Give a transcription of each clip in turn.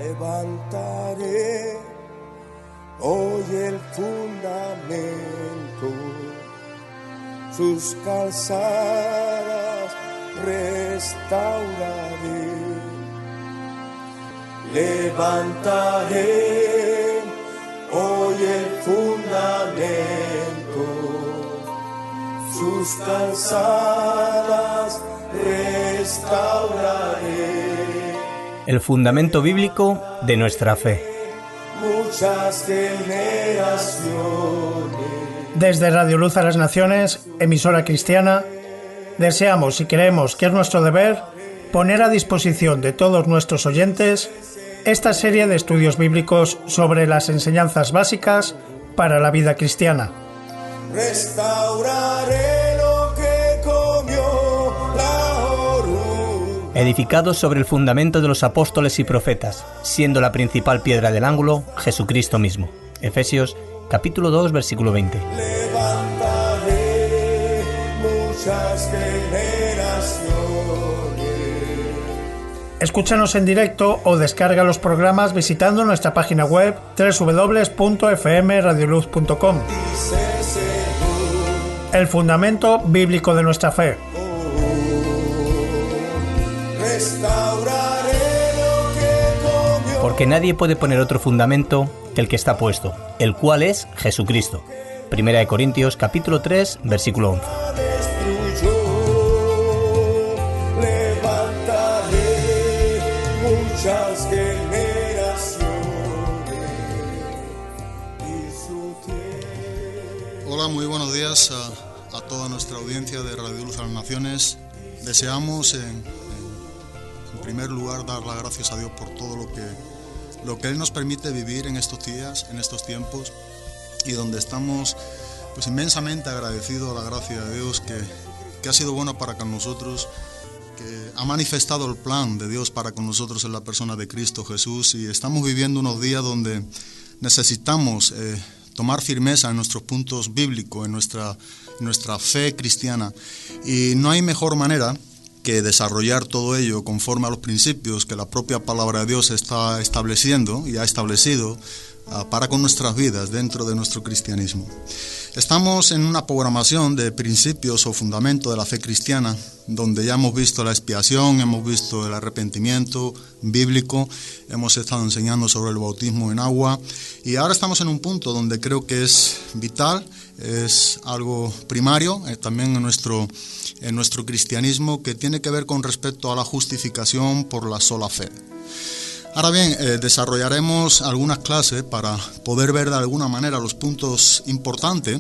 Levantaré hoy el fundamento, sus calzadas restauraré. Levantaré hoy el fundamento, sus calzadas restauraré. El fundamento bíblico de nuestra fe. Muchas generaciones. Desde Radio Luz a las Naciones, emisora cristiana, deseamos y creemos que es nuestro deber poner a disposición de todos nuestros oyentes esta serie de estudios bíblicos sobre las enseñanzas básicas para la vida cristiana. Restauraré lo que comió la oruga. Edificados sobre el fundamento de los apóstoles y profetas, siendo la principal piedra del ángulo Jesucristo mismo. Efesios capítulo 2, versículo 20. Levantaré muchas generaciones. Escúchanos en directo o descarga los programas visitando nuestra página web www.fmradioluz.com. El fundamento bíblico de nuestra fe. Porque nadie puede poner otro fundamento que el que está puesto, el cual es Jesucristo. Primera de Corintios capítulo 3, versículo 11. Muchas generaciones y su tierra. Hola, muy buenos días a toda nuestra audiencia de Radio Luz a las Naciones. Deseamos en primer lugar dar las gracias a Dios por todo lo que Él nos permite vivir en estos días, en estos tiempos, y donde estamos pues inmensamente agradecidos a la gracia de Dios que ha sido buena para con nosotros, que ha manifestado el plan de Dios para con nosotros en la persona de Cristo Jesús, y estamos viviendo unos días donde necesitamos tomar firmeza en nuestros puntos bíblicos, en nuestra fe cristiana, y no hay mejor manera que desarrollar todo ello conforme a los principios que la propia palabra de Dios está estableciendo y ha establecido para con nuestras vidas dentro de nuestro cristianismo. Estamos en una programación de principios o fundamentos de la fe cristiana, donde ya hemos visto la expiación, hemos visto el arrepentimiento bíblico, hemos estado enseñando sobre el bautismo en agua, y ahora estamos en un punto donde creo que es vital, es algo primario también en nuestro cristianismo, que tiene que ver con respecto a la justificación por la sola fe. Ahora bien, desarrollaremos algunas clases para poder ver de alguna manera los puntos importantes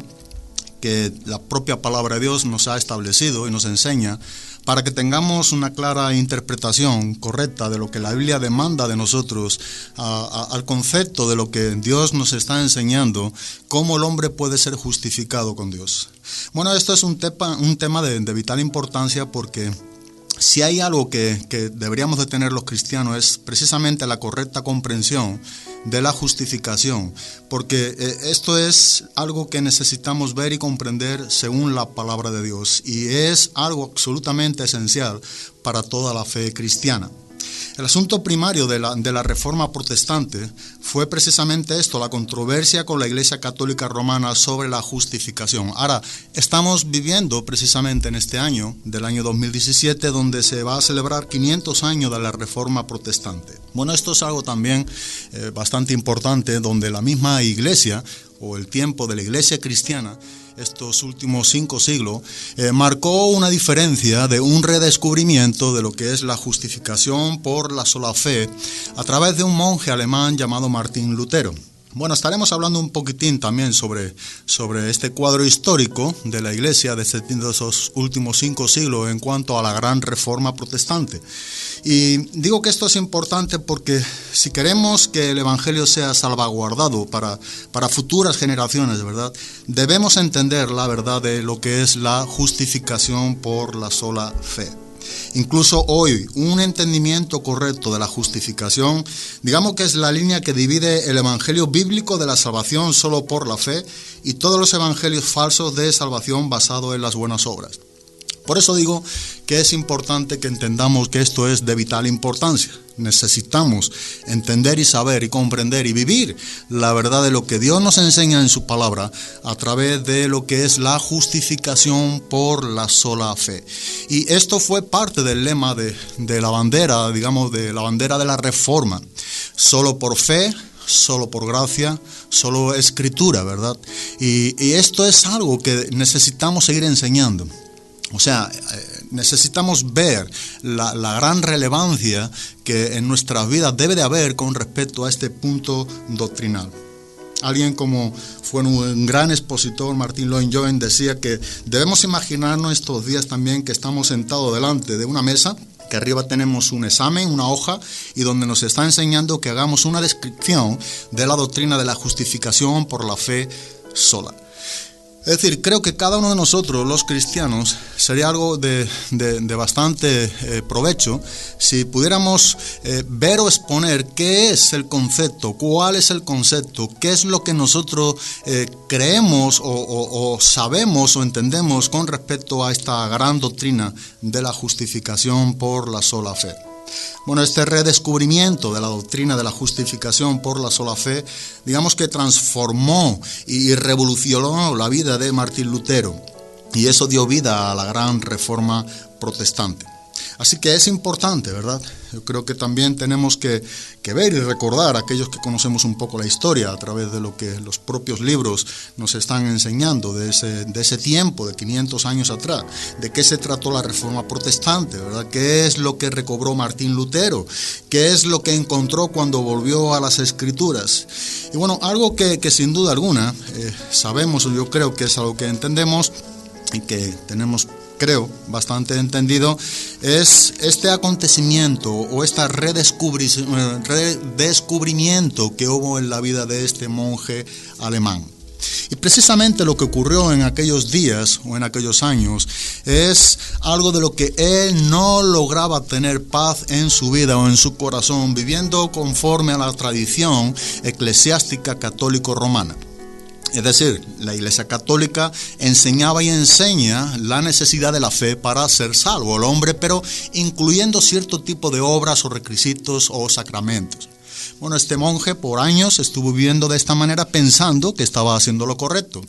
que la propia palabra de Dios nos ha establecido y nos enseña, para que tengamos una clara interpretación correcta de lo que la Biblia demanda de nosotros, al concepto de lo que Dios nos está enseñando, cómo el hombre puede ser justificado con Dios. Bueno, esto es un tema de vital importancia, porque si hay algo que deberíamos de tener los cristianos es precisamente la correcta comprensión de la justificación, porque esto es algo que necesitamos ver y comprender según la palabra de Dios, y es algo absolutamente esencial para toda la fe cristiana. El asunto primario de la Reforma Protestante fue precisamente esto, la controversia con la Iglesia Católica Romana sobre la justificación. Ahora, estamos viviendo precisamente en este año, del año 2017, donde se va a celebrar 500 años de la Reforma Protestante. Bueno, esto es algo también bastante importante, donde la misma Iglesia, o el tiempo de la Iglesia cristiana, estos últimos 5 siglos, marcó una diferencia de un redescubrimiento de lo que es la justificación por la sola fe a través de un monje alemán llamado Martín Lutero. Bueno, estaremos hablando un poquitín también sobre este cuadro histórico de la Iglesia de esos últimos 5 siglos en cuanto a la gran Reforma Protestante. Y digo que esto es importante porque si queremos que el Evangelio sea salvaguardado para futuras generaciones, ¿verdad?, debemos entender la verdad de lo que es la justificación por la sola fe. Incluso hoy, un entendimiento correcto de la justificación, digamos que es la línea que divide el evangelio bíblico de la salvación solo por la fe y todos los evangelios falsos de salvación basados en las buenas obras. Por eso digo que es importante que entendamos que esto es de vital importancia. Necesitamos entender y saber y comprender y vivir la verdad de lo que Dios nos enseña en su palabra a través de lo que es la justificación por la sola fe. Y esto fue parte del lema de la bandera, digamos, de la bandera de la Reforma. Solo por fe, solo por gracia, solo escritura, ¿verdad? Y esto es algo que necesitamos seguir enseñando. O sea, necesitamos ver la gran relevancia que en nuestras vidas debe de haber con respecto a este punto doctrinal. Alguien como fue un gran expositor, Martin Lloyd-Jones, decía que debemos imaginarnos estos días también que estamos sentados delante de una mesa, que arriba tenemos un examen, una hoja, y donde nos está enseñando que hagamos una descripción de la doctrina de la justificación por la fe sola. Es decir, creo que cada uno de nosotros, los cristianos, sería algo de bastante provecho si pudiéramos ver o exponer qué es el concepto, cuál es el concepto, qué es lo que nosotros creemos o sabemos o entendemos con respecto a esta gran doctrina de la justificación por la sola fe. Bueno, este redescubrimiento de la doctrina de la justificación por la sola fe, digamos que transformó y revolucionó la vida de Martín Lutero, y eso dio vida a la gran Reforma protestante. Así que es importante, ¿verdad? Yo creo que también tenemos que ver y recordar a aquellos que conocemos un poco la historia a través de lo que los propios libros nos están enseñando de ese tiempo, de 500 años atrás, de qué se trató la Reforma protestante, ¿verdad? ¿Qué es lo que recobró Martín Lutero? ¿Qué es lo que encontró cuando volvió a las Escrituras? Y bueno, algo que sin duda alguna sabemos, yo creo que es algo que entendemos y que tenemos, creo, bastante entendido, es este acontecimiento o este redescubrimiento que hubo en la vida de este monje alemán. Y precisamente lo que ocurrió en aquellos días o en aquellos años es algo de lo que él no lograba tener paz en su vida o en su corazón, viviendo conforme a la tradición eclesiástica católico-romana. Es decir, la Iglesia Católica enseñaba y enseña la necesidad de la fe para ser salvo el hombre, pero incluyendo cierto tipo de obras o requisitos o sacramentos. Bueno, este monje por años estuvo viviendo de esta manera pensando que estaba haciendo lo correcto.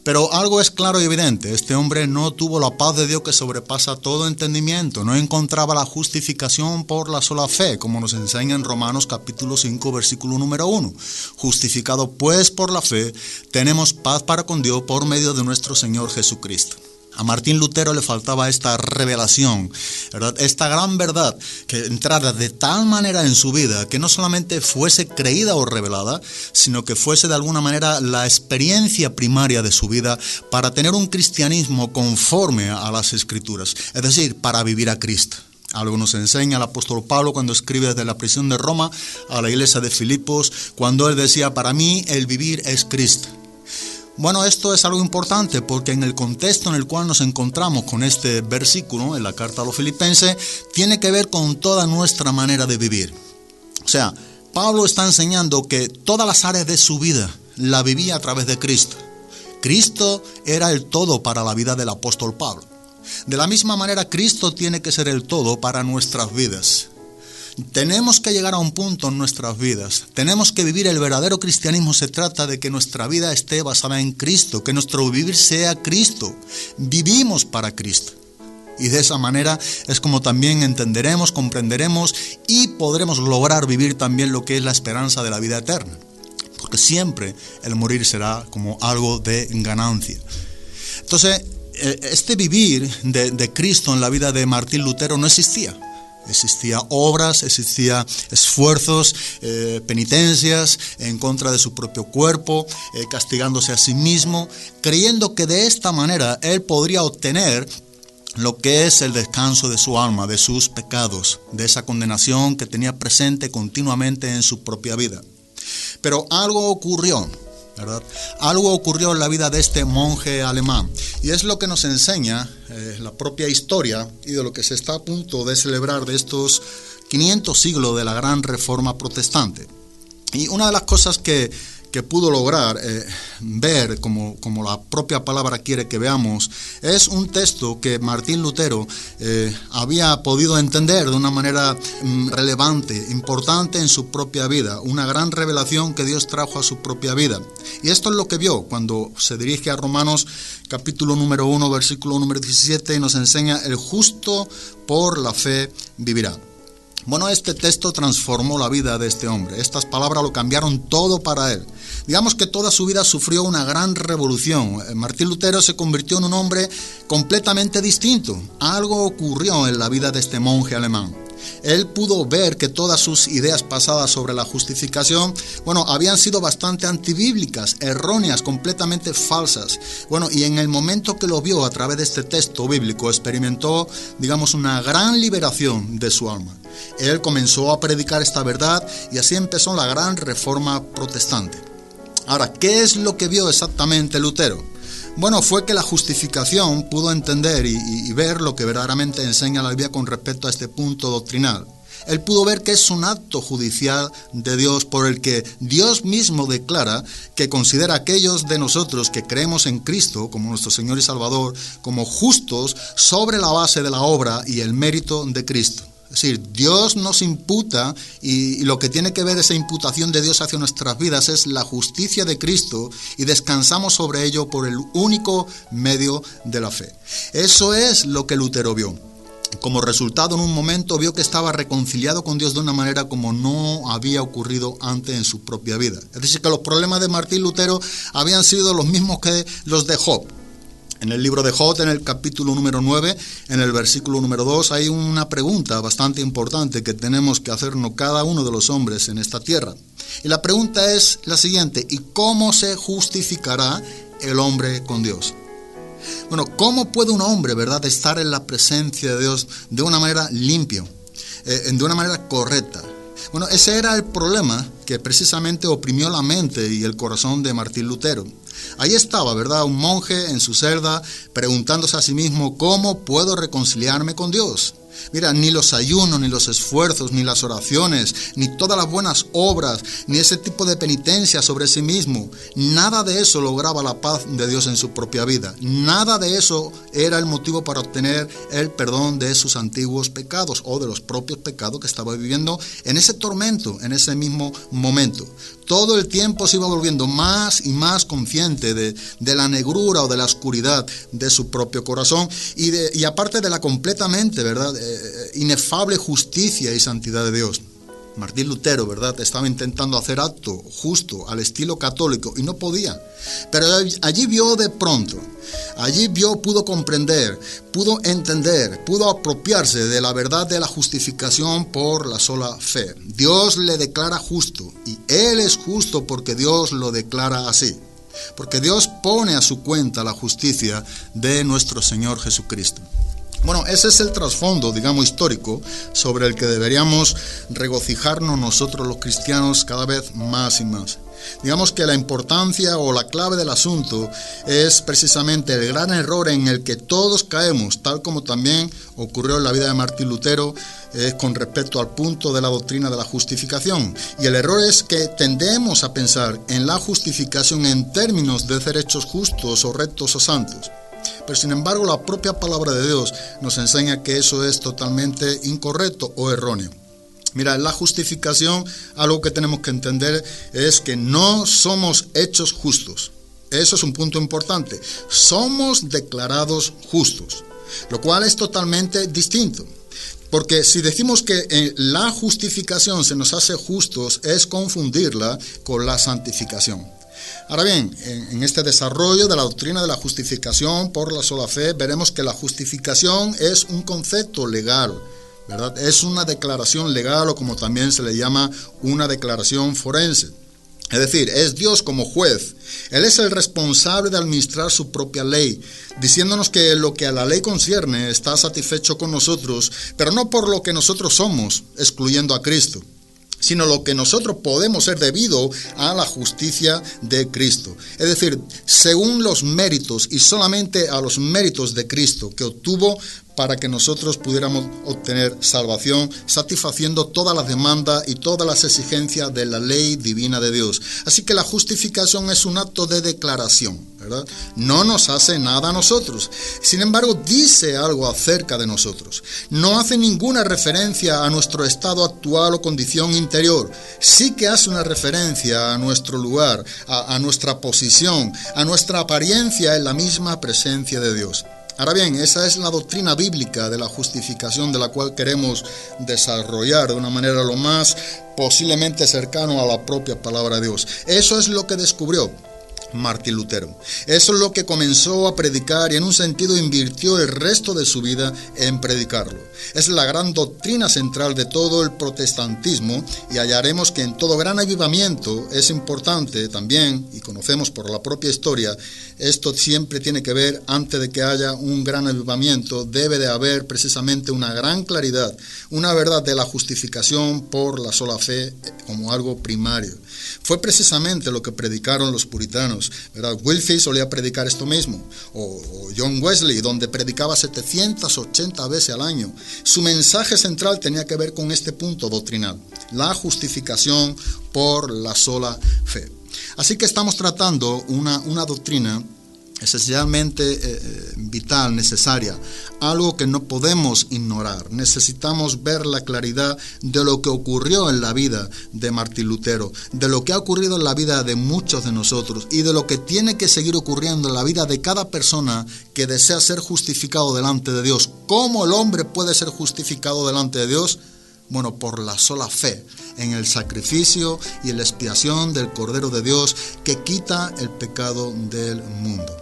Pero algo es claro y evidente, este hombre no tuvo la paz de Dios que sobrepasa todo entendimiento, no encontraba la justificación por la sola fe, como nos enseña en Romanos capítulo 5, versículo número 1. Justificado pues por la fe, tenemos paz para con Dios por medio de nuestro Señor Jesucristo. A Martín Lutero le faltaba esta revelación, ¿verdad? Esta gran verdad que entrara de tal manera en su vida que no solamente fuese creída o revelada, sino que fuese de alguna manera la experiencia primaria de su vida para tener un cristianismo conforme a las Escrituras, es decir, para vivir a Cristo. Algo nos enseña el apóstol Pablo cuando escribe desde la prisión de Roma a la iglesia de Filipos, cuando él decía, para mí el vivir es Cristo. Bueno, esto es algo importante porque en el contexto en el cual nos encontramos con este versículo, en la carta a los Filipenses, tiene que ver con toda nuestra manera de vivir. O sea, Pablo está enseñando que todas las áreas de su vida la vivía a través de Cristo. Cristo era el todo para la vida del apóstol Pablo. De la misma manera, Cristo tiene que ser el todo para nuestras vidas. Tenemos que llegar a un punto en nuestras vidas. Tenemos que vivir el verdadero cristianismo. Se trata de que nuestra vida esté basada en Cristo, que nuestro vivir sea Cristo. Vivimos para Cristo. Y de esa manera es como también entenderemos, comprenderemos y podremos lograr vivir también lo que es la esperanza de la vida eterna. Porque siempre el morir será como algo de ganancia. Entonces, este vivir de Cristo en la vida de Martín Lutero no existía. Existía obras, existía esfuerzos, penitencias en contra de su propio cuerpo, castigándose a sí mismo, creyendo que de esta manera él podría obtener lo que es el descanso de su alma, de sus pecados, de esa condenación que tenía presente continuamente en su propia vida. Pero algo ocurrió, ¿verdad? Algo ocurrió en la vida de este monje alemán, y es lo que nos enseña la propia historia y de lo que se está a punto de celebrar de estos 500 siglos de la gran Reforma protestante. Y una de las cosas que que pudo lograr ver, como la propia palabra quiere que veamos, es un texto que Martín Lutero había podido entender de una manera relevante, importante en su propia vida, una gran revelación que Dios trajo a su propia vida. Y esto es lo que vio cuando se dirige a Romanos capítulo número 1, versículo número 17, y nos enseña: el justo por la fe vivirá. Bueno, este texto transformó la vida de este hombre. Estas palabras lo cambiaron todo para él. Digamos que toda su vida sufrió una gran revolución. Martín Lutero se convirtió en un hombre completamente distinto. Algo ocurrió en la vida de este monje alemán. Él pudo ver que todas sus ideas pasadas sobre la justificación, habían sido bastante antibíblicas, erróneas, completamente falsas. Y en el momento que lo vio a través de este texto bíblico, experimentó, una gran liberación de su alma. Él comenzó a predicar esta verdad y así empezó la gran reforma protestante. Ahora, ¿qué es lo que vio exactamente Lutero? Fue que la justificación pudo entender y ver lo que verdaderamente enseña la Biblia con respecto a este punto doctrinal. Él pudo ver que es un acto judicial de Dios por el que Dios mismo declara que considera a aquellos de nosotros que creemos en Cristo como nuestro Señor y Salvador como justos sobre la base de la obra y el mérito de Cristo. Es decir, Dios nos imputa y lo que tiene que ver esa imputación de Dios hacia nuestras vidas es la justicia de Cristo y descansamos sobre ello por el único medio de la fe. Eso es lo que Lutero vio. Como resultado, en un momento vio que estaba reconciliado con Dios de una manera como no había ocurrido antes en su propia vida. Es decir, que los problemas de Martín Lutero habían sido los mismos que los de Job. En el libro de Job, en el capítulo número 9, en el versículo número 2, hay una pregunta bastante importante que tenemos que hacernos cada uno de los hombres en esta tierra. Y la pregunta es la siguiente: ¿y cómo se justificará el hombre con Dios? ¿Cómo puede un hombre, verdad, estar en la presencia de Dios de una manera limpia, de una manera correcta? Ese era el problema que precisamente oprimió la mente y el corazón de Martín Lutero. Ahí estaba, ¿verdad?, un monje en su celda preguntándose a sí mismo: ¿cómo puedo reconciliarme con Dios? Mira, ni los ayunos, ni los esfuerzos, ni las oraciones, ni todas las buenas obras, ni ese tipo de penitencia sobre sí mismo, nada de eso lograba la paz de Dios en su propia vida. Nada de eso era el motivo para obtener el perdón de sus antiguos pecados o de los propios pecados que estaba viviendo en ese tormento, en ese mismo momento. Todo el tiempo se iba volviendo más y más consciente de la negrura o de la oscuridad de su propio corazón y aparte de la completamente, ¿verdad?, inefable justicia y santidad de Dios. Martín Lutero, ¿verdad?, estaba intentando hacer acto justo al estilo católico y no podía. Pero allí vio de pronto, pudo comprender, pudo entender, pudo apropiarse de la verdad de la justificación por la sola fe. Dios le declara justo y Él es justo porque Dios lo declara así. Porque Dios pone a su cuenta la justicia de nuestro Señor Jesucristo. Ese es el trasfondo, histórico, sobre el que deberíamos regocijarnos nosotros los cristianos cada vez más y más. Digamos que la importancia o la clave del asunto es precisamente el gran error en el que todos caemos, tal como también ocurrió en la vida de Martín Lutero con respecto al punto de la doctrina de la justificación. Y el error es que tendemos a pensar en la justificación en términos de ser hechos justos o rectos o santos. Pero sin embargo, la propia palabra de Dios nos enseña que eso es totalmente incorrecto o erróneo. Mira, en la justificación, algo que tenemos que entender es que no somos hechos justos. Eso es un punto importante. Somos declarados justos, lo cual es totalmente distinto. Porque si decimos que la justificación se nos hace justos, es confundirla con la santificación. Ahora bien, en este desarrollo de la doctrina de la justificación por la sola fe, veremos que la justificación es un concepto legal, ¿verdad? Es una declaración legal o como también se le llama una declaración forense. Es decir, es Dios como juez. Él es el responsable de administrar su propia ley, diciéndonos que lo que a la ley concierne está satisfecho con nosotros, pero no por lo que nosotros somos, excluyendo a Cristo, sino lo que nosotros podemos ser debido a la justicia de Cristo. Es decir, según los méritos y solamente a los méritos de Cristo que obtuvo para que nosotros pudiéramos obtener salvación, satisfaciendo todas las demandas y todas las exigencias de la ley divina de Dios. Así que la justificación es un acto de declaración, ¿verdad? No nos hace nada a nosotros. Sin embargo, dice algo acerca de nosotros. No hace ninguna referencia a nuestro estado actual o condición interior. Sí que hace una referencia a nuestro lugar, a nuestra posición, a nuestra apariencia en la misma presencia de Dios. Ahora bien, esa es la doctrina bíblica de la justificación, de la cual queremos desarrollar de una manera lo más posiblemente cercano a la propia palabra de Dios. Eso es lo que descubrió Martín Lutero. Eso es lo que comenzó a predicar y en un sentido invirtió el resto de su vida en predicarlo. Es la gran doctrina central de todo el protestantismo y hallaremos que en todo gran avivamiento es importante también, y conocemos por la propia historia, esto siempre tiene que ver, antes de que haya un gran avivamiento, debe de haber precisamente una gran claridad, una verdad de la justificación por la sola fe como algo primario. Fue precisamente lo que predicaron los puritanos, ¿verdad? Whitefield solía predicar esto mismo, o John Wesley, donde predicaba 780 veces al año. Su mensaje central tenía que ver con este punto doctrinal, la justificación por la sola fe. Así que estamos tratando una doctrina esencialmente vital, necesaria, algo que no podemos ignorar. Necesitamos ver la claridad de lo que ocurrió en la vida de Martín Lutero, de lo que ha ocurrido en la vida de muchos de nosotros y de lo que tiene que seguir ocurriendo en la vida de cada persona que desea ser justificado delante de Dios. ¿Cómo el hombre puede ser justificado delante de Dios? Bueno, por la sola fe en el sacrificio y en la expiación del Cordero de Dios que quita el pecado del mundo.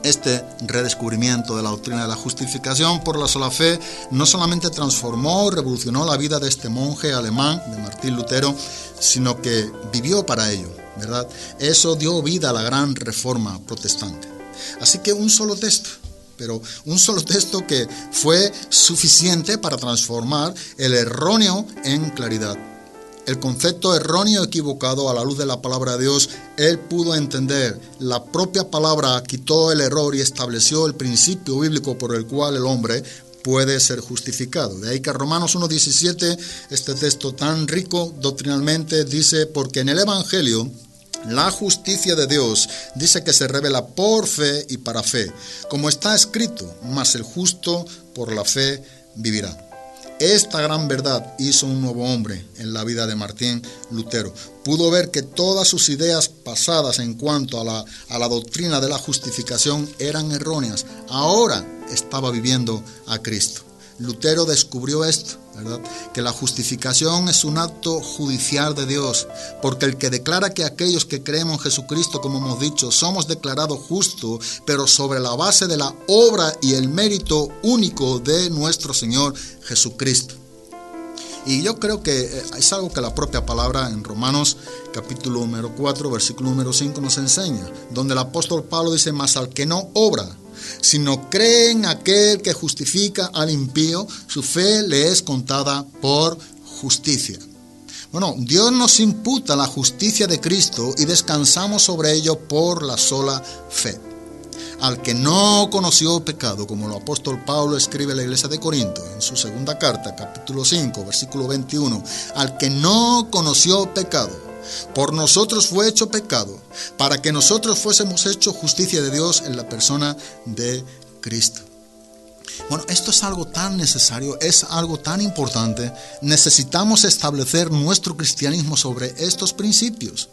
Este redescubrimiento de la doctrina de la justificación por la sola fe no solamente transformó, revolucionó la vida de este monje alemán, de Martín Lutero, sino que vivió para ello, ¿verdad? Eso dio vida a la gran reforma protestante. Así que un solo texto, pero un solo texto que fue suficiente para transformar el erróneo en claridad. El concepto erróneo equivocado a la luz de la palabra de Dios, él pudo entender. La propia palabra quitó el error y estableció el principio bíblico por el cual el hombre puede ser justificado. De ahí que Romanos 1:17, este texto tan rico doctrinalmente, dice: porque en el Evangelio la justicia de Dios dice que se revela por fe y para fe, como está escrito, mas el justo por la fe vivirá. Esta gran verdad hizo un nuevo hombre en la vida de Martín Lutero. Pudo ver que todas sus ideas pasadas en cuanto a la doctrina de la justificación eran erróneas. Ahora estaba viviendo a Cristo. Lutero descubrió esto, ¿verdad? Que la justificación es un acto judicial de Dios, porque el que declara que aquellos que creemos en Jesucristo, como hemos dicho, somos declarados justos, pero sobre la base de la obra y el mérito único de nuestro Señor Jesucristo. Y yo creo que es algo que la propia palabra en Romanos capítulo número 4, versículo número 5 nos enseña, donde el apóstol Pablo dice: mas al que no obra, sino cree en aquel que justifica al impío, su fe le es contada por justicia. Bueno, Dios nos imputa la justicia de Cristo y descansamos sobre ello por la sola fe. Al que no conoció pecado, como el apóstol Pablo escribe a la iglesia de Corinto en su segunda carta, capítulo 5, versículo 21, al que no conoció pecado, por nosotros fue hecho pecado, para que nosotros fuésemos hechos justicia de Dios en la persona de Cristo. Bueno, esto es algo tan necesario, es algo tan importante. Necesitamos establecer nuestro cristianismo sobre estos principios,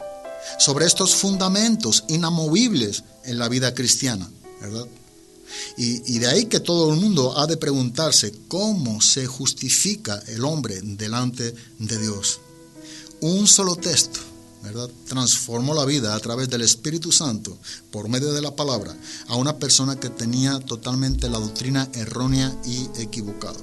sobre estos fundamentos inamovibles en la vida cristiana, ¿verdad? Y de ahí que todo el mundo ha de preguntarse cómo se justifica el hombre delante de Dios. Un solo texto, ¿verdad?, transformó la vida a través del Espíritu Santo, por medio de la palabra, a una persona que tenía totalmente la doctrina errónea y equivocada.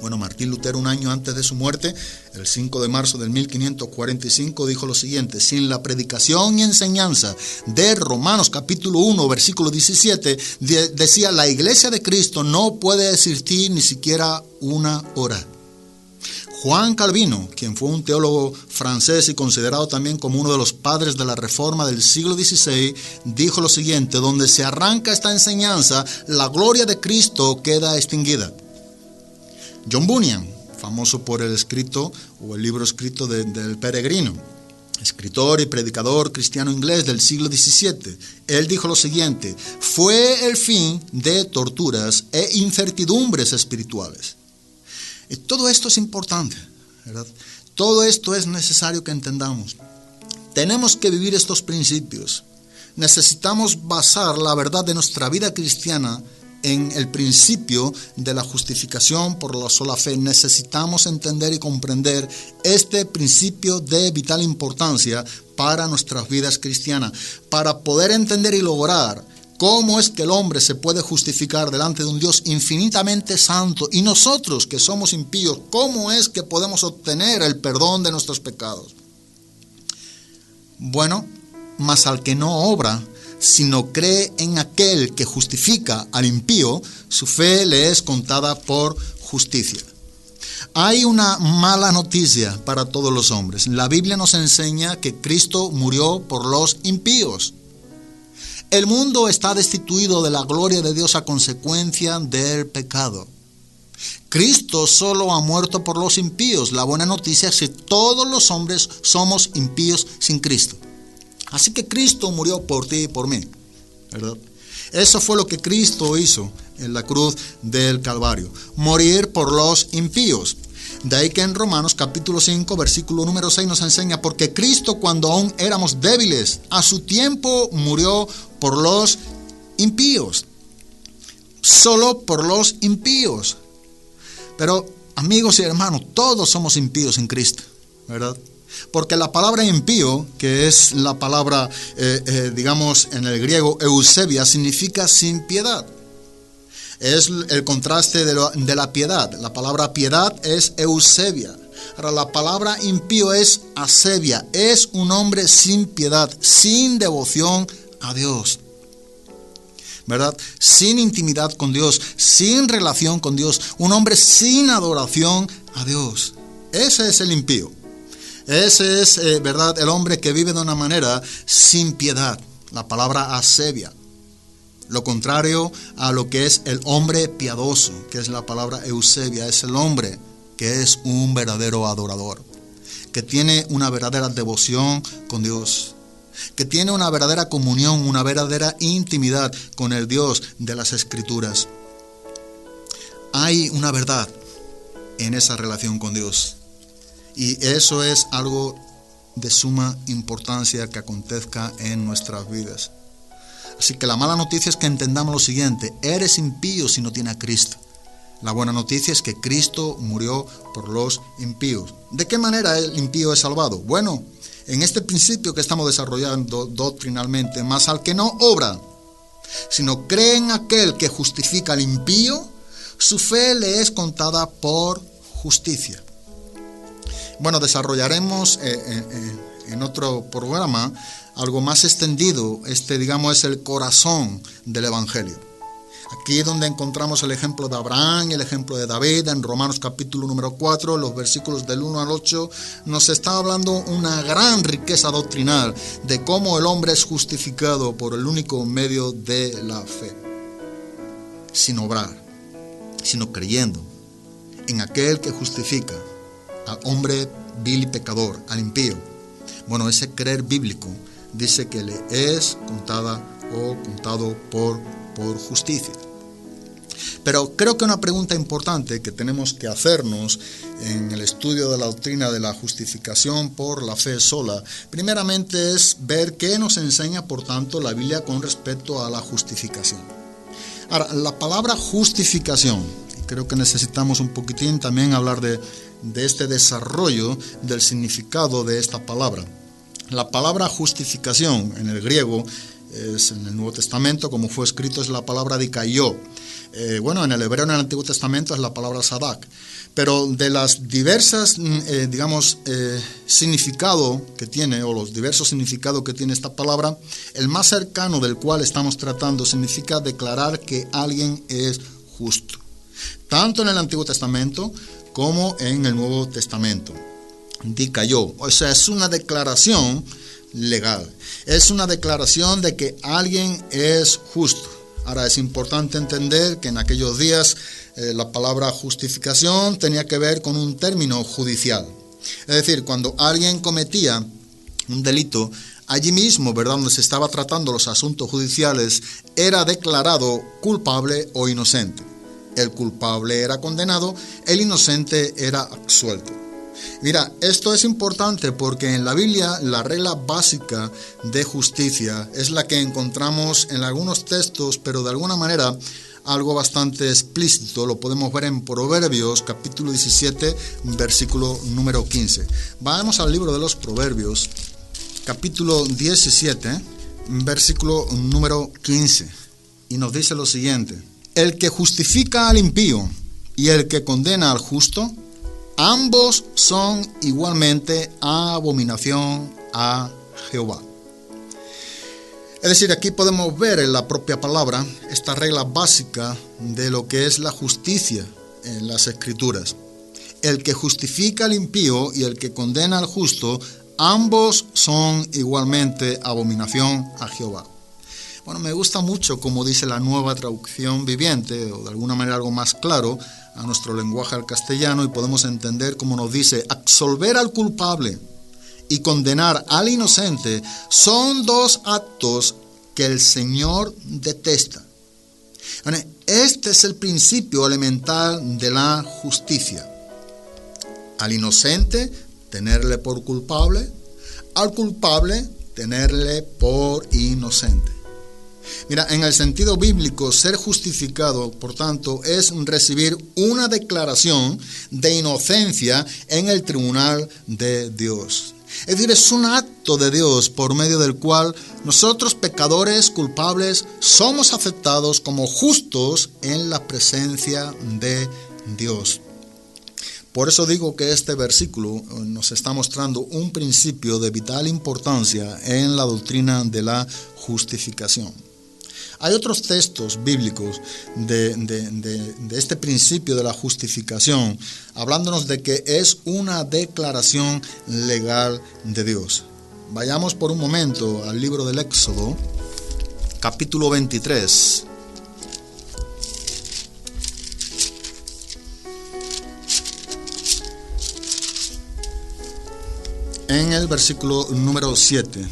Bueno, Martín Lutero, un año antes de su muerte, el 5 de marzo del 1545, dijo lo siguiente: sin la predicación y enseñanza de Romanos capítulo 1, versículo 17, decía: la iglesia de Cristo no puede existir ni siquiera una hora. Juan Calvino, quien fue un teólogo francés y considerado también como uno de los padres de la Reforma del siglo XVI, dijo lo siguiente: donde se arranca esta enseñanza, la gloria de Cristo queda extinguida. John Bunyan, famoso por el escrito o el libro escrito del Peregrino, escritor y predicador cristiano inglés del siglo XVII, él dijo lo siguiente: fue el fin de torturas e incertidumbres espirituales. Y todo esto es importante, ¿verdad? Todo esto es necesario que entendamos. Tenemos que vivir estos principios. Necesitamos basar la verdad de nuestra vida cristiana en el principio de la justificación por la sola fe. Necesitamos entender y comprender este principio de vital importancia para nuestras vidas cristianas, para poder entender y lograr cómo es que el hombre se puede justificar delante de un Dios infinitamente santo, y nosotros que somos impíos, cómo es que podemos obtener el perdón de nuestros pecados. Bueno, mas al que no obra, sino cree en aquel que justifica al impío, su fe le es contada por justicia. Hay una mala noticia para todos los hombres. La Biblia nos enseña que Cristo murió por los impíos. El mundo está destituido de la gloria de Dios a consecuencia del pecado. Cristo solo ha muerto por los impíos. La buena noticia es que todos los hombres somos impíos sin Cristo. Así que Cristo murió por ti y por mí, ¿verdad? Eso fue lo que Cristo hizo en la cruz del Calvario, morir por los impíos. De ahí que en Romanos capítulo 5, versículo número 6 nos enseña: porque Cristo, cuando aún éramos débiles, a su tiempo murió por los impíos. Solo por los impíos. Pero, amigos y hermanos, todos somos impíos en Cristo, ¿verdad? Porque la palabra impío, que es la palabra, digamos, en el griego eusebia, significa sin piedad. Es el contraste de la piedad. La palabra piedad es eusebia. Ahora, la palabra impío es asebia. Es un hombre sin piedad, sin devoción a Dios, ¿verdad? Sin intimidad con Dios, sin relación con Dios. Un hombre sin adoración a Dios. Ese es el impío. Ese es, ¿verdad?, el hombre que vive de una manera sin piedad. La palabra asebia. Lo contrario a lo que es el hombre piadoso, que es la palabra eusebia, es el hombre que es un verdadero adorador, que tiene una verdadera devoción con Dios, que tiene una verdadera comunión, una verdadera intimidad con el Dios de las Escrituras. Hay una verdad en esa relación con Dios, y eso es algo de suma importancia que acontezca en nuestras vidas. Así que la mala noticia es que entendamos lo siguiente: eres impío si no tienes a Cristo. La buena noticia es que Cristo murió por los impíos. ¿De qué manera el impío es salvado? Bueno, en este principio que estamos desarrollando doctrinalmente: mas al que no obra, sino cree en aquel que justifica al impío, su fe le es contada por justicia. Bueno, desarrollaremos en otro programa algo más extendido. Digamos, es el corazón del Evangelio. Aquí es donde encontramos el ejemplo de Abraham y el ejemplo de David. En Romanos capítulo número 4, los versículos del 1 al 8, nos está hablando una gran riqueza doctrinal de cómo el hombre es justificado por el único medio de la fe, sin obrar, sino creyendo en aquel que justifica al hombre vil y pecador, al impío. Bueno, ese creer bíblico dice que le es contada o contado por justicia. Pero creo que una pregunta importante que tenemos que hacernos en el estudio de la doctrina de la justificación por la fe sola, primeramente es ver qué nos enseña, por tanto, la Biblia con respecto a la justificación. Ahora, la palabra justificación, creo que necesitamos un poquitín también hablar de este desarrollo del significado de esta palabra. La palabra justificación en el griego es, en el Nuevo Testamento, como fue escrito, es la palabra dikaió. Bueno, en el hebreo, en el Antiguo Testamento, es la palabra sadak. Pero de las diversas, significado que tiene, o los diversos significados que tiene esta palabra, el más cercano del cual estamos tratando significa declarar que alguien es justo. Tanto en el Antiguo Testamento como en el Nuevo Testamento. Dicayó, o sea, es una declaración legal. Es una declaración de que alguien es justo. Ahora, es importante entender que en aquellos días la palabra justificación tenía que ver con un término judicial. Es decir, cuando alguien cometía un delito, allí mismo, ¿verdad?, donde se estaba tratando los asuntos judiciales, era declarado culpable o inocente. El culpable era condenado, el inocente era absuelto. Mira, esto es importante porque en la Biblia la regla básica de justicia es la que encontramos en algunos textos, pero de alguna manera algo bastante explícito. Lo podemos ver en Proverbios, capítulo 17, versículo número 15. Vamos al libro de los Proverbios, capítulo 17, versículo número 15. Y nos dice lo siguiente: el que justifica al impío y el que condena al justo, ambos son igualmente abominación a Jehová. Es decir, aquí podemos ver en la propia palabra esta regla básica de lo que es la justicia en las Escrituras. El que justifica al impío y el que condena al justo, ambos son igualmente abominación a Jehová. Bueno, me gusta mucho como dice la Nueva Traducción Viviente, o de alguna manera algo más claro a nuestro lenguaje al castellano, y podemos entender como nos dice: absolver al culpable y condenar al inocente son dos actos que el Señor detesta. Bueno, este es el principio elemental de la justicia. Al inocente tenerle por culpable, al culpable tenerle por inocente. Mira, en el sentido bíblico, ser justificado, por tanto, es recibir una declaración de inocencia en el tribunal de Dios. Es decir, es un acto de Dios por medio del cual nosotros, pecadores culpables, somos aceptados como justos en la presencia de Dios. Por eso digo que este versículo nos está mostrando un principio de vital importancia en la doctrina de la justificación. Hay otros textos bíblicos de este principio de la justificación, hablándonos de que es una declaración legal de Dios. Vayamos por un momento al libro del Éxodo, capítulo 23. En el versículo número 7.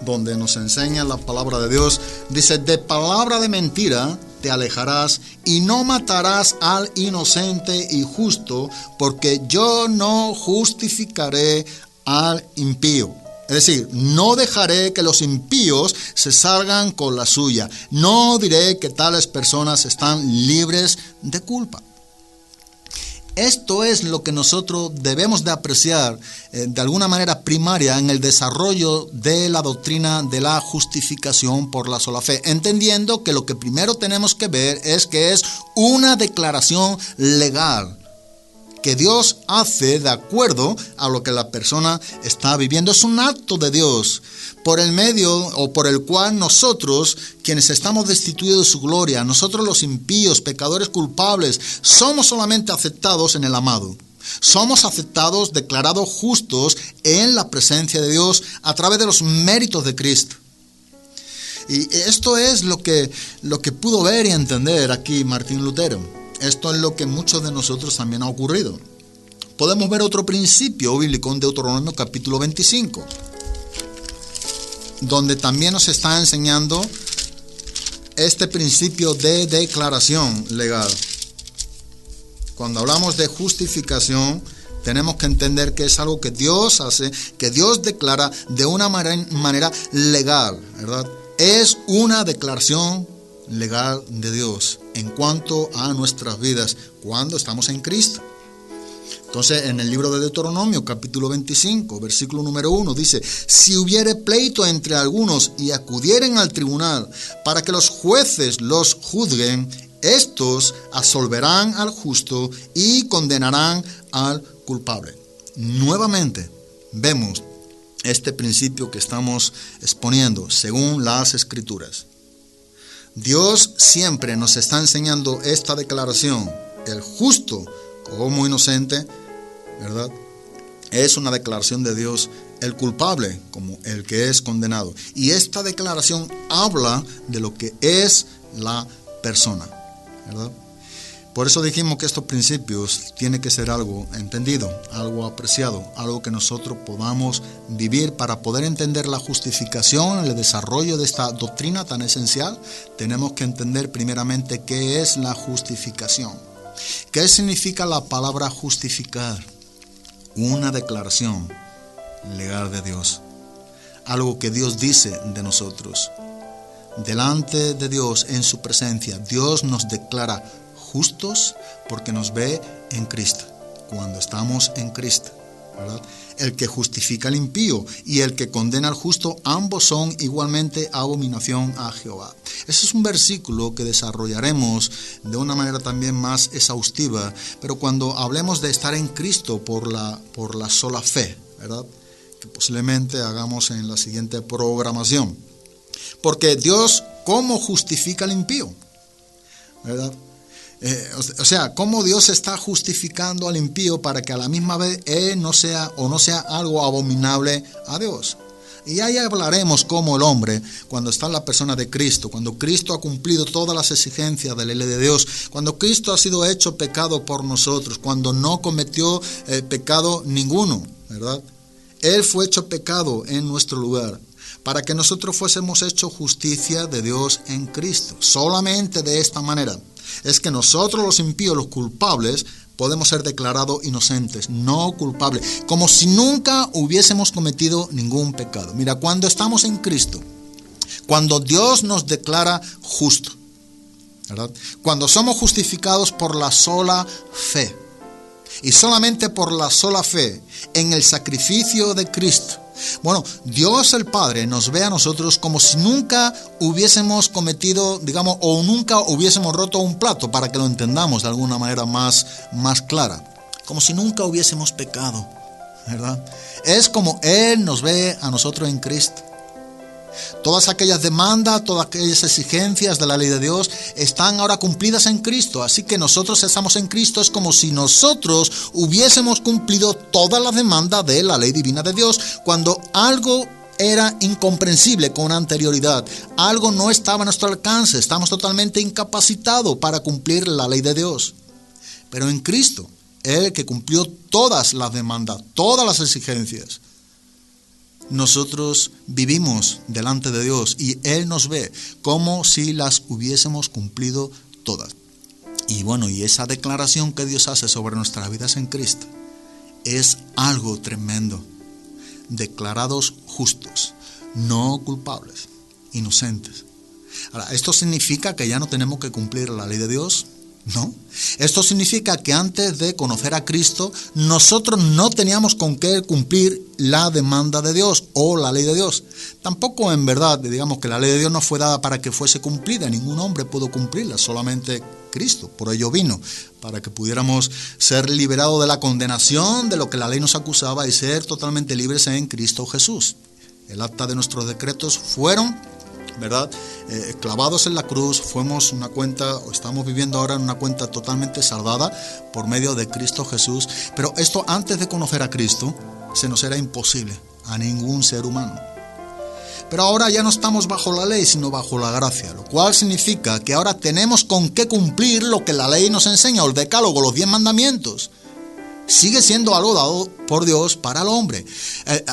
Donde nos enseña la palabra de Dios, dice: de palabra de mentira te alejarás y no matarás al inocente y justo, porque yo no justificaré al impío. Es decir, no dejaré que los impíos se salgan con la suya. No diré que tales personas están libres de culpa. Esto es lo que nosotros debemos de apreciar de alguna manera primaria en el desarrollo de la doctrina de la justificación por la sola fe, entendiendo que lo que primero tenemos que ver es que es una declaración legal que Dios hace de acuerdo a lo que la persona está viviendo. Es un acto de Dios por el medio o por el cual nosotros, quienes estamos destituidos de su gloria, nosotros los impíos, pecadores culpables, somos solamente aceptados en el amado. Somos aceptados, declarados justos en la presencia de Dios a través de los méritos de Cristo. Y esto es lo que pudo ver y entender aquí Martín Lutero. Esto es lo que muchos de nosotros también ha ocurrido. Podemos ver otro principio bíblico en Deuteronomio capítulo 25, donde también nos está enseñando este principio de declaración legal. Cuando hablamos de justificación, tenemos que entender que es algo que Dios hace, que Dios declara de una manera legal, ¿verdad? Es una declaración legal de Dios en cuanto a nuestras vidas cuando estamos en Cristo. Entonces, en el libro de Deuteronomio, capítulo 25, versículo número 1, dice: si hubiere pleito entre algunos y acudieren al tribunal para que los jueces los juzguen, estos absolverán al justo y condenarán al culpable. Nuevamente, vemos este principio que estamos exponiendo según las Escrituras. Dios siempre nos está enseñando esta declaración. El justo como inocente, ¿verdad? Es una declaración de Dios. El culpable como el que es condenado. Y esta declaración habla de lo que es la persona, ¿verdad? Por eso dijimos que estos principios tienen que ser algo entendido, algo apreciado, algo que nosotros podamos vivir para poder entender la justificación, el desarrollo de esta doctrina tan esencial. Tenemos que entender primeramente qué es la justificación. ¿Qué significa la palabra justificar? Una declaración legal de Dios, algo que Dios dice de nosotros. Delante de Dios, en su presencia, Dios nos declara justos porque nos ve en Cristo, cuando estamos en Cristo, ¿verdad? El que justifica al impío y el que condena al justo, ambos son igualmente abominación a Jehová. Ese es un versículo que desarrollaremos de una manera también más exhaustiva, pero cuando hablemos de estar en Cristo por la sola fe, ¿verdad? Que posiblemente hagamos en la siguiente programación. Porque Dios, ¿cómo justifica al impío? ¿Verdad? O sea, ¿cómo Dios está justificando al impío para que a la misma vez él no sea algo abominable a Dios? Y ahí hablaremos cómo el hombre, cuando está en la persona de Cristo, cuando Cristo ha cumplido todas las exigencias de la ley de Dios, cuando Cristo ha sido hecho pecado por nosotros, cuando no cometió pecado ninguno, ¿verdad? Él fue hecho pecado en nuestro lugar, para que nosotros fuésemos hechos justicia de Dios en Cristo. Solamente de esta manera es que nosotros los impíos, los culpables, podemos ser declarados inocentes, no culpables, como si nunca hubiésemos cometido ningún pecado. Mira, cuando estamos en Cristo, cuando Dios nos declara justo, ¿verdad? Cuando somos justificados por la sola fe, y solamente por la sola fe en el sacrificio de Cristo, bueno, Dios el Padre nos ve a nosotros como si nunca hubiésemos cometido, digamos, o nunca hubiésemos roto un plato, para que lo entendamos de alguna manera más clara. Como si nunca hubiésemos pecado, ¿verdad? Es como Él nos ve a nosotros en Cristo. Todas aquellas demandas, todas aquellas exigencias de la ley de Dios están ahora cumplidas en Cristo. Así que nosotros estamos en Cristo, es como si nosotros hubiésemos cumplido todas las demandas de la ley divina de Dios. Cuando algo era incomprensible con anterioridad, algo no estaba a nuestro alcance, estamos totalmente incapacitados para cumplir la ley de Dios. Pero en Cristo, Él que cumplió todas las demandas, todas las exigencias, nosotros vivimos delante de Dios y Él nos ve como si las hubiésemos cumplido todas. Y bueno, y esa declaración que Dios hace sobre nuestras vidas en Cristo es algo tremendo. Declarados justos, no culpables, inocentes. Ahora, ¿esto significa que ya no tenemos que cumplir la ley de Dios? No. Esto significa que antes de conocer a Cristo, nosotros no teníamos con qué cumplir la demanda de Dios o la ley de Dios. Tampoco en verdad, digamos que la ley de Dios no fue dada para que fuese cumplida. Ningún hombre pudo cumplirla, solamente Cristo. Por ello vino, para que pudiéramos ser liberados de la condenación de lo que la ley nos acusaba y ser totalmente libres en Cristo Jesús. El acta de nuestros decretos fueron, ¿verdad?, clavados en la cruz. Fuimos una cuenta, o estamos viviendo ahora en una cuenta totalmente saldada por medio de Cristo Jesús. Pero esto, antes de conocer a Cristo, se nos era imposible a ningún ser humano. Pero ahora ya no estamos bajo la ley, sino bajo la gracia, lo cual significa que ahora tenemos con qué cumplir lo que la ley nos enseña, el decálogo, los 10 mandamientos. Sigue siendo algo dado por Dios para el hombre.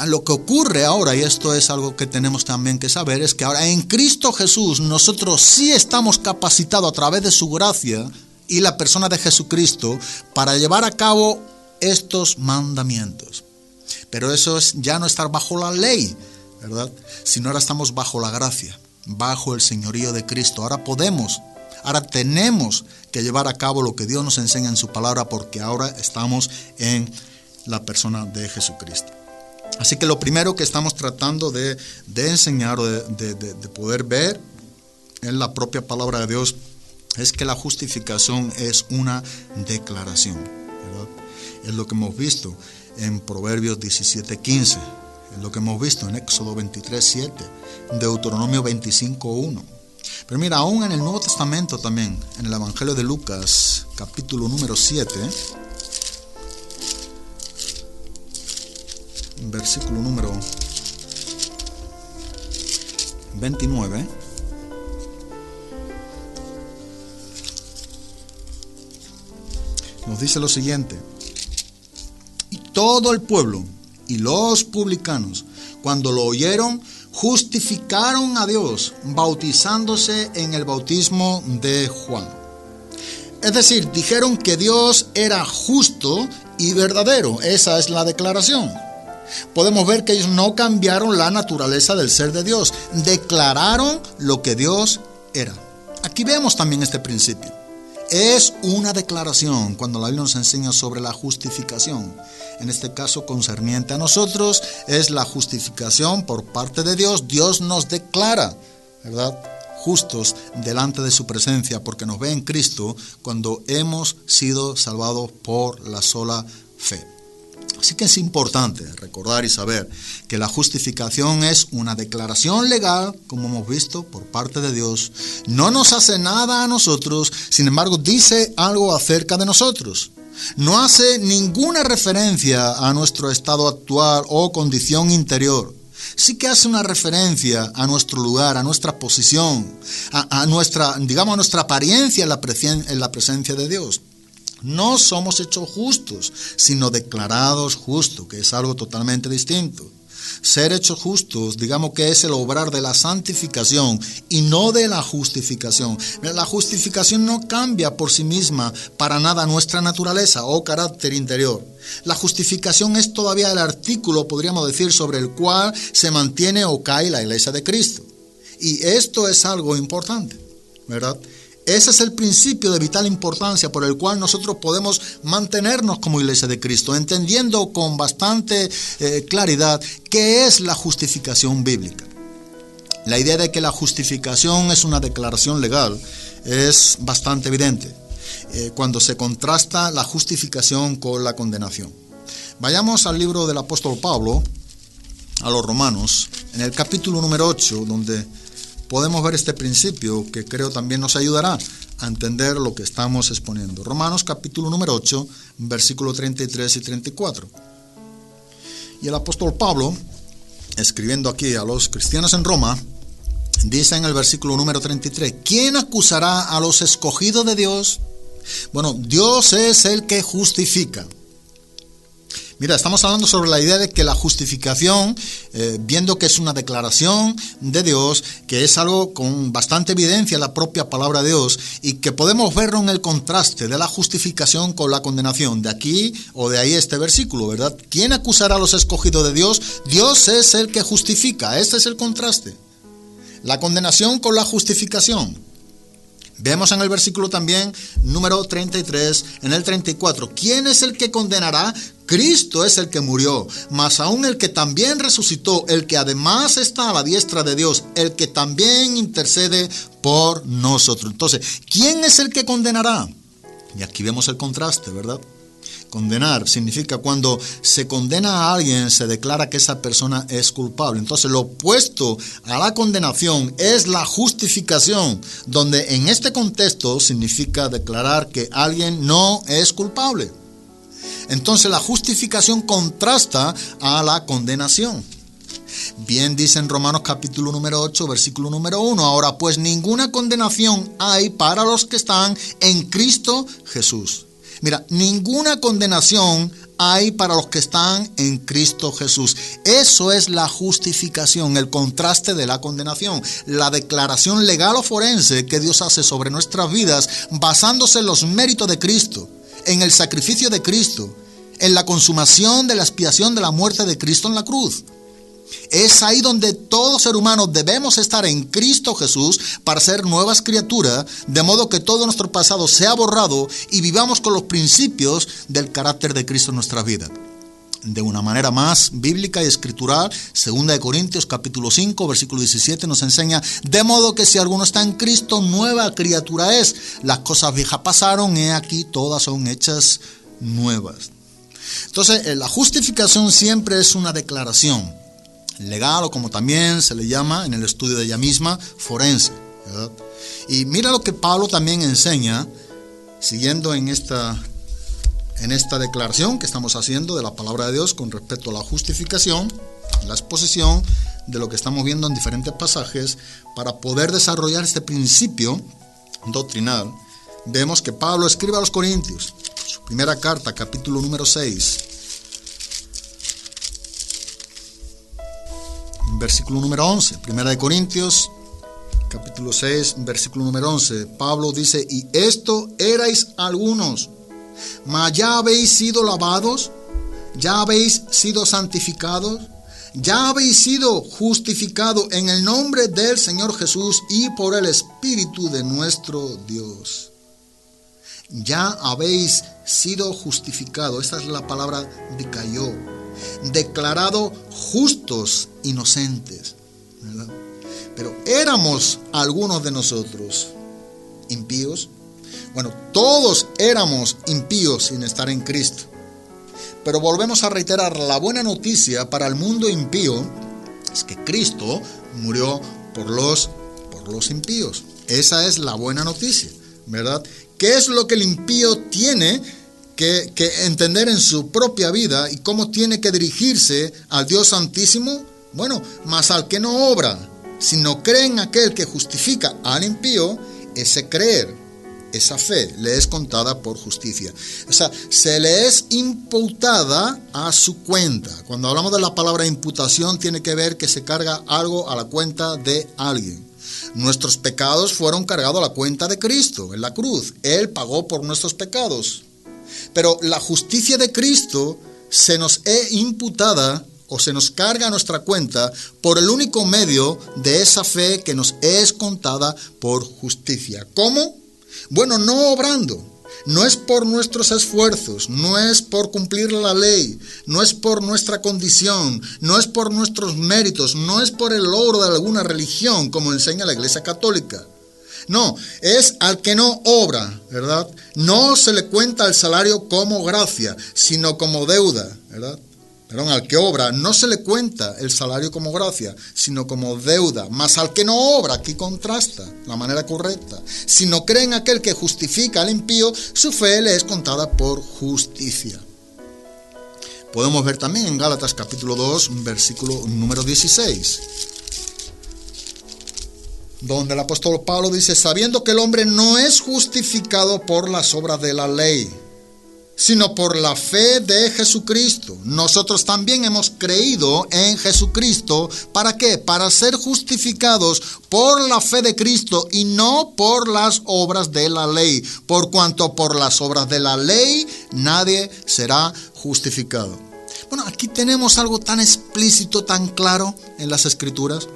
Lo que ocurre ahora, y esto es algo que tenemos también que saber, es que ahora en Cristo Jesús nosotros sí estamos capacitados a través de su gracia y la persona de Jesucristo para llevar a cabo estos mandamientos. Pero eso es ya no estar bajo la ley, ¿verdad? Sino ahora estamos bajo la gracia, bajo el señorío de Cristo. Ahora tenemos que llevar a cabo lo que Dios nos enseña en su palabra, porque ahora estamos en la persona de Jesucristo. Así que lo primero que estamos tratando de enseñar o de poder ver en la propia palabra de Dios es que la justificación es una declaración, ¿verdad? Es lo que hemos visto en Proverbios 17:15, es lo que hemos visto en Éxodo 23:7, Deuteronomio 25:1. Pero mira, aún en el Nuevo Testamento también, en el Evangelio de Lucas, capítulo número 7, versículo número 29, nos dice lo siguiente: y todo el pueblo y los publicanos, cuando lo oyeron, justificaron a Dios, bautizándose en el bautismo de Juan. Es decir, dijeron que Dios era justo y verdadero. Esa es la declaración. Podemos ver que ellos no cambiaron la naturaleza del ser de Dios, declararon lo que Dios era. Aquí vemos también este principio. Es una declaración cuando la Biblia nos enseña sobre la justificación. En este caso concerniente a nosotros es la justificación por parte de Dios. Dios nos declara, ¿verdad?, justos delante de su presencia porque nos ve en Cristo cuando hemos sido salvados por la sola fe. Así que es importante recordar y saber que la justificación es una declaración legal, como hemos visto, por parte de Dios. No nos hace nada a nosotros, sin embargo, dice algo acerca de nosotros. No hace ninguna referencia a nuestro estado actual o condición interior. Sí que hace una referencia a nuestro lugar, a nuestra posición, a nuestra apariencia en la presencia de Dios. No somos hechos justos, sino declarados justos, que es algo totalmente distinto. Ser hechos justos, digamos que es el obrar de la santificación y no de la justificación. La justificación no cambia por sí misma para nada nuestra naturaleza o carácter interior. La justificación es todavía el artículo, podríamos decir, sobre el cual se mantiene o cae la iglesia de Cristo. Y esto es algo importante, ¿verdad? Ese es el principio de vital importancia por el cual nosotros podemos mantenernos como iglesia de Cristo, entendiendo con bastante claridad qué es la justificación bíblica. La idea de que la justificación es una declaración legal es bastante evidente cuando se contrasta la justificación con la condenación. Vayamos al libro del apóstol Pablo, a los Romanos, en el capítulo número 8, donde podemos ver este principio que creo también nos ayudará a entender lo que estamos exponiendo. Romanos capítulo número 8, versículos 33 y 34. Y el apóstol Pablo, escribiendo aquí a los cristianos en Roma, dice en el versículo número 33, ¿quién acusará a los escogidos de Dios? Bueno, Dios es el que justifica. Mira, estamos hablando sobre la idea de que la justificación, viendo que es una declaración de Dios, que es algo con bastante evidencia en la propia palabra de Dios, y que podemos verlo en el contraste de la justificación con la condenación. De aquí o de ahí este versículo, ¿verdad? ¿Quién acusará a los escogidos de Dios? Dios es el que justifica. Este es el contraste. La condenación con la justificación. Vemos en el versículo también, número 33, en el 34, ¿quién es el que condenará? Cristo es el que murió, mas aún el que también resucitó, el que además está a la diestra de Dios, el que también intercede por nosotros. Entonces, ¿quién es el que condenará? Y aquí vemos el contraste, ¿verdad? Condenar significa cuando se condena a alguien, se declara que esa persona es culpable. Entonces, lo opuesto a la condenación es la justificación, donde en este contexto significa declarar que alguien no es culpable. Entonces, la justificación contrasta a la condenación. Bien dice en Romanos capítulo número 8, versículo número 1, ahora pues ninguna condenación hay para los que están en Cristo Jesús. Mira, ninguna condenación hay para los que están en Cristo Jesús. Eso es la justificación, el contraste de la condenación, la declaración legal o forense que Dios hace sobre nuestras vidas basándose en los méritos de Cristo, en el sacrificio de Cristo, en la consumación de la expiación de la muerte de Cristo en la cruz. Es ahí donde todo ser humano debemos estar en Cristo Jesús para ser nuevas criaturas, de modo que todo nuestro pasado sea borrado y vivamos con los principios del carácter de Cristo en nuestra vida. De una manera más bíblica y escritural, 2 Corintios capítulo 5, versículo 17 nos enseña, de modo que si alguno está en Cristo, nueva criatura es. Las cosas viejas pasaron, he aquí todas son hechas nuevas. Entonces, la justificación siempre es una declaración legal, o como también se le llama en el estudio de ella misma, forense. ¿verdad? Y mira lo que Pablo también enseña, siguiendo en esta declaración que estamos haciendo de la palabra de Dios con respecto a la justificación, la exposición de lo que estamos viendo en diferentes pasajes para poder desarrollar este principio doctrinal. Vemos que Pablo escribe a los Corintios, su primera carta, capítulo número 6, versículo número 11. Primera de Corintios, capítulo 6, versículo número 11. Pablo dice: y esto erais algunos, mas ya habéis sido lavados, ya habéis sido santificados, ya habéis sido justificados en el nombre del Señor Jesús y por el Espíritu de nuestro Dios. Ya habéis sido justificados. Esta es la palabra dikaiō. Declarado justos, inocentes, ¿verdad? Pero éramos algunos de nosotros impíos. Bueno, todos éramos impíos sin estar en Cristo. Pero volvemos a reiterar, la buena noticia para el mundo impío es que Cristo murió por los impíos. Esa es la buena noticia, ¿verdad? ¿Qué es lo que el impío tiene que entender en su propia vida y cómo tiene que dirigirse al Dios Santísimo? Bueno, mas al que no obra, sino cree en aquel que justifica al impío, ese creer, esa fe le es contada por justicia. O sea, se le es imputada a su cuenta. Cuando hablamos de la palabra imputación, tiene que ver que se carga algo a la cuenta de alguien. Nuestros pecados fueron cargados a la cuenta de Cristo en la cruz. Él pagó por nuestros pecados. Pero la justicia de Cristo se nos es imputada o se nos carga a nuestra cuenta por el único medio de esa fe que nos es contada por justicia. ¿Cómo? Bueno, no obrando, no es por nuestros esfuerzos, no es por cumplir la ley, no es por nuestra condición, no es por nuestros méritos, no es por el logro de alguna religión, como enseña la Iglesia Católica. No, es al que no obra, ¿verdad? No se le cuenta el salario como gracia, sino como deuda, ¿verdad? Perdón, al que obra no se le cuenta el salario como gracia, sino como deuda. Mas al que no obra, aquí contrasta la manera correcta. Si no cree en aquel que justifica al impío, su fe le es contada por justicia. Podemos ver también en Gálatas capítulo 2, versículo número 16. Donde el apóstol Pablo dice: sabiendo que el hombre no es justificado por las obras de la ley, sino por la fe de Jesucristo. Nosotros también hemos creído en Jesucristo. ¿Para qué? Para ser justificados por la fe de Cristo y no por las obras de la ley. Por cuanto por las obras de la ley nadie será justificado. Bueno, aquí tenemos algo tan explícito, tan claro en las Escrituras.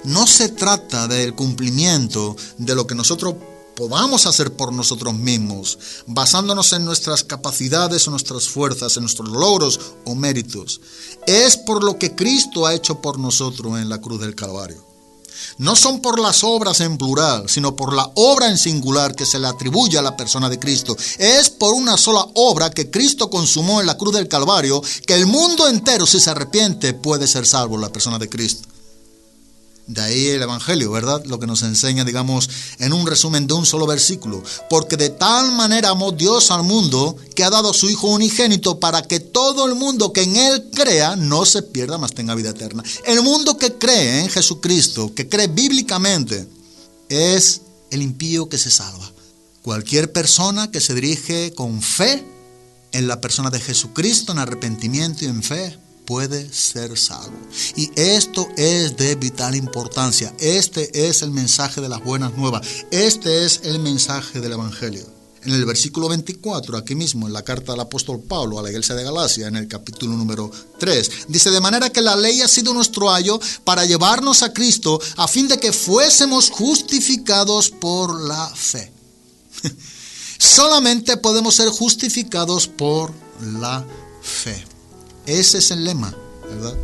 No se trata del cumplimiento de lo que nosotros podamos hacer por nosotros mismos, basándonos en nuestras capacidades o nuestras fuerzas, en nuestros logros o méritos. Es por lo que Cristo ha hecho por nosotros en la cruz del Calvario. No son por las obras en plural, sino por la obra en singular que se le atribuye a la persona de Cristo. Es por una sola obra que Cristo consumó en la cruz del Calvario que el mundo entero, si se arrepiente, puede ser salvo, la persona de Cristo. De ahí el Evangelio, ¿verdad? Lo que nos enseña, digamos, en un resumen de un solo versículo. Porque de tal manera amó Dios al mundo que ha dado a su Hijo unigénito para que todo el mundo que en Él crea no se pierda, mas tenga vida eterna. El mundo que cree en Jesucristo, que cree bíblicamente, es el impío que se salva. Cualquier persona que se dirige con fe en la persona de Jesucristo, en arrepentimiento y en fe, puede ser salvo. Y esto es de vital importancia. Este es el mensaje de las buenas nuevas. Este es el mensaje del Evangelio. En el versículo 24, aquí mismo en la carta del apóstol Pablo a la iglesia de Galacia, en el capítulo número 3, dice: de manera que la ley ha sido nuestro ayo para llevarnos a Cristo, a fin de que fuésemos justificados por la fe. Solamente podemos ser justificados por la fe. Ese es el lema, ¿verdad?,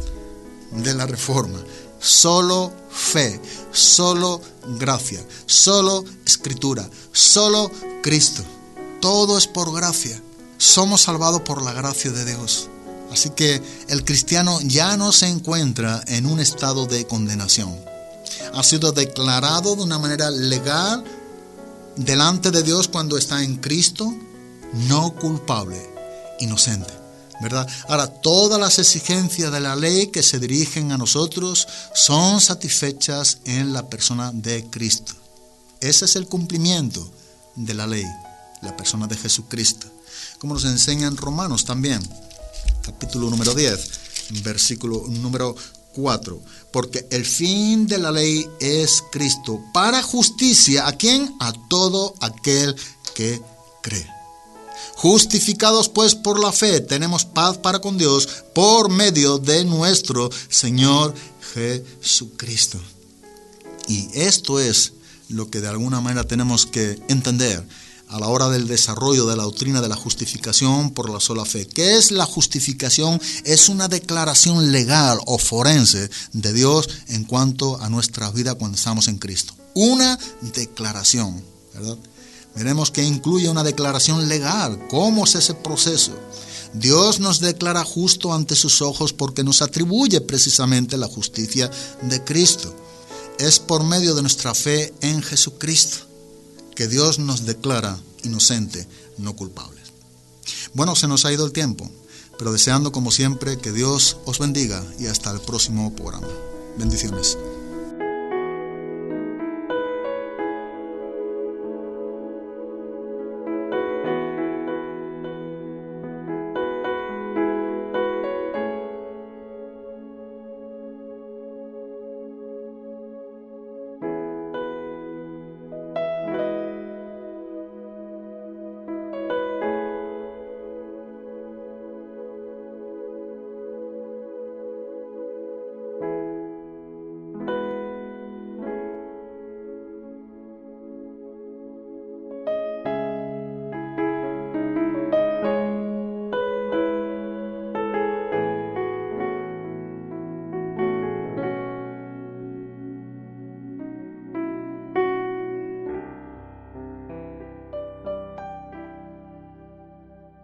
de la Reforma. Solo fe, solo gracia, solo Escritura, solo Cristo. Todo es por gracia. Somos salvados por la gracia de Dios. Así que el cristiano ya no se encuentra en un estado de condenación. Ha sido declarado de una manera legal delante de Dios cuando está en Cristo, no culpable, inocente, ¿verdad? Ahora, todas las exigencias de la ley que se dirigen a nosotros son satisfechas en la persona de Cristo. Ese es el cumplimiento de la ley, la persona de Jesucristo. Como nos enseña en Romanos también, capítulo número 10, versículo número 4. Porque el fin de la ley es Cristo, para justicia, ¿a quién? A todo aquel que cree. Justificados pues por la fe, tenemos paz para con Dios por medio de nuestro Señor Jesucristo. Y esto es lo que de alguna manera tenemos que entender a la hora del desarrollo de la doctrina de la justificación por la sola fe. ¿Qué es la justificación? Es una declaración legal o forense de Dios en cuanto a nuestra vida cuando estamos en Cristo. Una declaración, ¿verdad? Veremos que incluye una declaración legal. ¿Cómo es ese proceso? Dios nos declara justo ante sus ojos porque nos atribuye precisamente la justicia de Cristo. Es por medio de nuestra fe en Jesucristo que Dios nos declara inocente, no culpables. Bueno, se nos ha ido el tiempo, pero deseando como siempre que Dios os bendiga y hasta el próximo programa. Bendiciones.